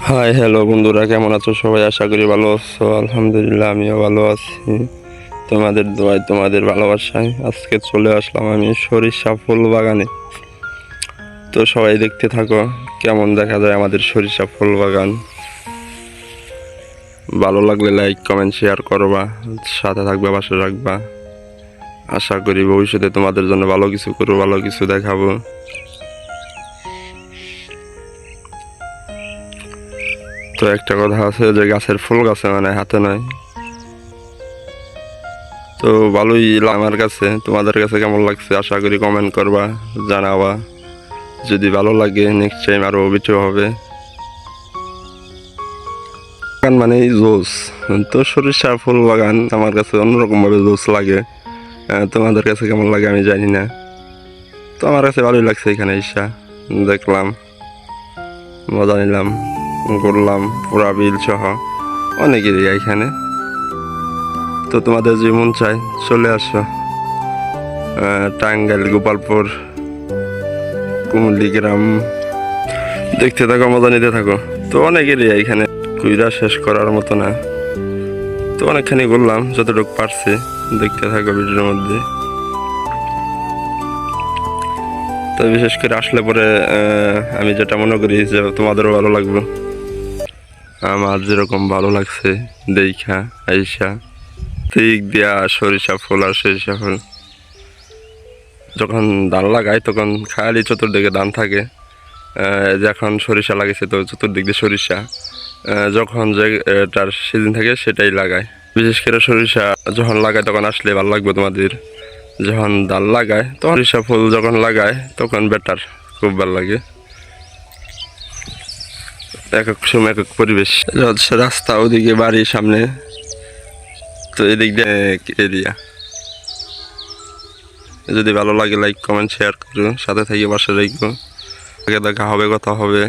Hi hello বন্ধুরা, কেমন আছো সবাই? আশা করি ভালো আছো। আলহামদুলিল্লাহ, আমিও ভালো আছি। তোমাদের দোয়ায়, তোমাদের ভালোবাসায় আজকে চলে আসলাম আমি সরিষা ফুল বাগানে। তো সবাই দেখতে থাকো কেমন দেখা যায় আমাদের সরিষা ফুল বাগান। ভালো লাগলে লাইক কমেন্ট শেয়ার করবা, সাথে থাকবে, পাশে রাখবা। আশা করি ভবিষ্যতে তোমাদের জন্য ভালো কিছু করবো, ভালো কিছু দেখাবো। তো একটা কথা আছে যে গাছের ফুল গাছে মানে হাতে নয়। তো ভালোই আমার কাছে। তোমাদের কাছে কেমন লাগছে আশা করি কমেন্ট করবা, জানাবা। যদি ভালো লাগে নেক্সট টাইম আরও ভিডিও হবে। বাগান মানে জোস। তো সরিষা ফুল বাগান আমার কাছে অন্যরকম ভাবে জোস লাগে। তোমাদের কাছে কেমন লাগে আমি জানি না। তো আমার কাছে ভালোই লাগছে, এখানে এসা দেখলাম, মজা নিলাম, ঘুরলাম পুরা বিল সহ অনেক এরিয়া এখানে। তো তোমাদের যে মন চায় চলে আসো টাঙ্গাইল, গোপালপুর, কুমুলিগ্রাম। দেখতে থাকো, মজা নিতে থাকো। তো অনেক এরিয়া এখানে, কুইরা শেষ করার মতো না। তো অনেকখানি ঘুরলাম যতটুকু পারছি। দেখতে থাকো ভিডিওর মধ্যে। তো বিশেষ করে আসলে পরে আমি যেটা মনে করি যে তোমাদেরও ভালো লাগবে, আমার যেরকম ভালো লাগছে দেখা আইসা। দিক দিয়া সরিষা ফুল আর সরিষা ফুল যখন ধান লাগায় তখন খালি চতুর্দিকে ধান থাকে। যখন সরিষা লাগেছে তো চতুর্দিক দিয়ে সরিষা। যখন যে তার সিজন থাকে সেটাই লাগায়। বিশেষ করে সরিষা যখন লাগায় তখন আসলে ভালো লাগবে তোমাদের। যখন ধান লাগায় তখন সরিষা ফুল যখন লাগায় তখন বেটার, খুব ভালো লাগে। এক এক সময় এক এক পরিবেশ। রাস্তা ওদিকে বাড়ির সামনে, তো এদিক দিয়ে এরিয়া। যদি ভালো লাগে লাইক কমেন্ট শেয়ার করো, সাথে থেকে পাশে রাখবো। আগে দেখা হবে, কথা হবে।